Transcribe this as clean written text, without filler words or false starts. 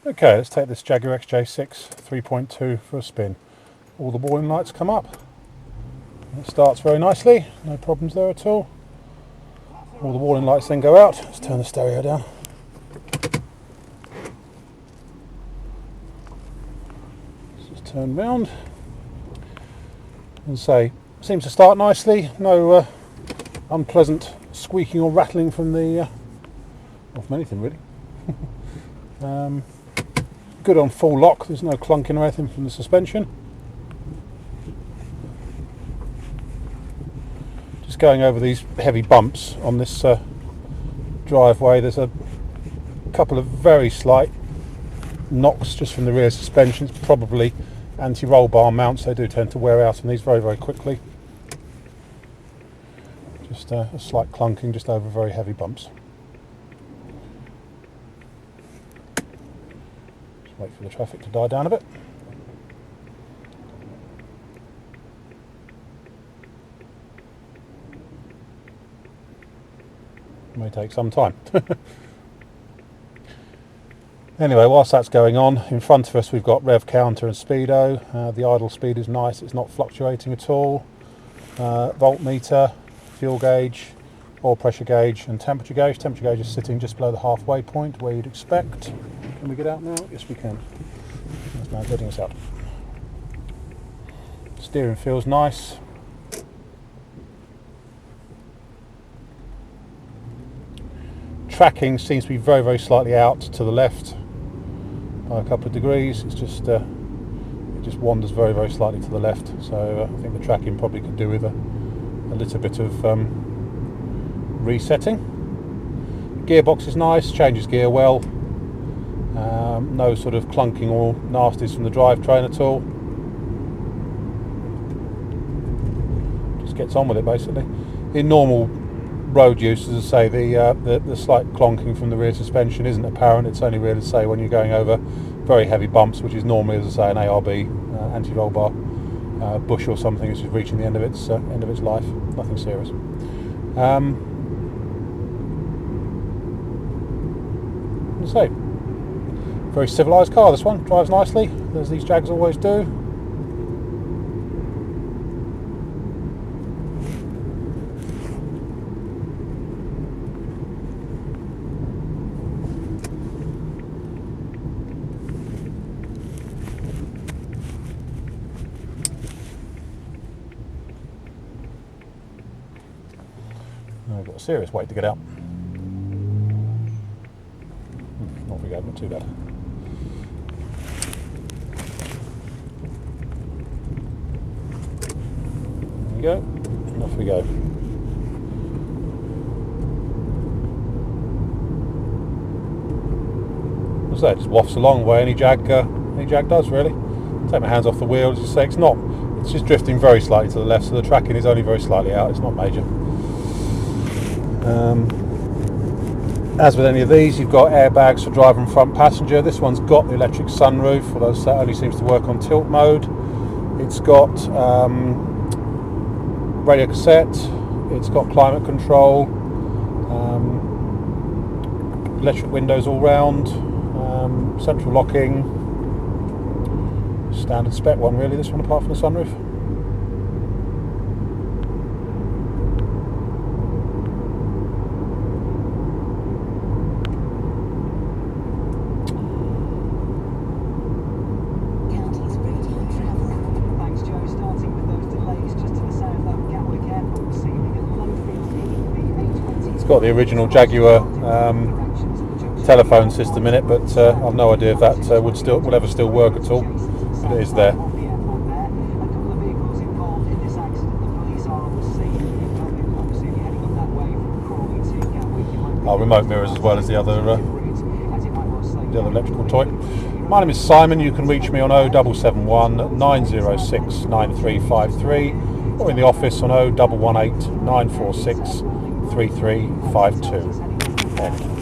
Okay, let's take this Jaguar XJ6 3.2 for a spin. All the warning lights come up. It starts very nicely, no problems there at all. All the warning lights then go out. Let's turn the stereo down. Let's just turn round and say, seems to start nicely. No unpleasant squeaking or rattling from the, or from anything really. Good on full lock, there's no clunking or anything from the suspension. Just going over these heavy bumps on this driveway, there's a couple of very slight knocks just from the rear suspension. It's probably anti-roll bar mounts, they do tend to wear out on these very, very quickly. Just a slight clunking just over very heavy bumps. Wait for the traffic to die down a bit. May take some time. Anyway, whilst that's going on, in front of us we've got rev counter and speedo. The idle speed is nice, it's not fluctuating at all. Voltmeter, fuel gauge, oil pressure gauge and temperature gauge. Temperature gauge is sitting just below the halfway point where you'd expect. Can we get out now? Yes, we can. That's now getting us out. Steering feels nice. Tracking seems to be very, very slightly out to the left by a couple of degrees. It's just it just wanders very, very slightly to the left. So I think the tracking probably could do with a little bit of resetting. Gearbox is nice, changes gear well. No sort of clunking or nasties from the drivetrain at all. Just gets on with it basically. In normal road use, as I say, the slight clonking from the rear suspension isn't apparent. It's only really, say, when you're going over very heavy bumps, which is normally, as I say, an ARB anti-roll bar bush or something. It's just reaching the end of its life. Nothing serious. As I say, very civilised car, this one. Drives nicely, as these Jags always do. I've got a serious weight to get out. Off we go, not too bad. There we go, and off we go. As I say, it just wafts along the way any Jag does really. Take my hands off the wheel, as you say, it's just drifting very slightly to the left, so the tracking is only very slightly out, it's not major. As with any of these, you've got airbags for driver and front passenger. This one's got the electric sunroof, although that only seems to work on tilt mode. It's got radio cassette, it's got climate control, electric windows all round, central locking, standard spec one really, this one apart from the sunroof. Got the original Jaguar telephone system in it, but I've no idea if that will ever still work at all. But it is there. Remote mirrors as well as the other electrical toy. My name is Simon. You can reach me on 0771 906 9353 or in the office on 0118 946 3352.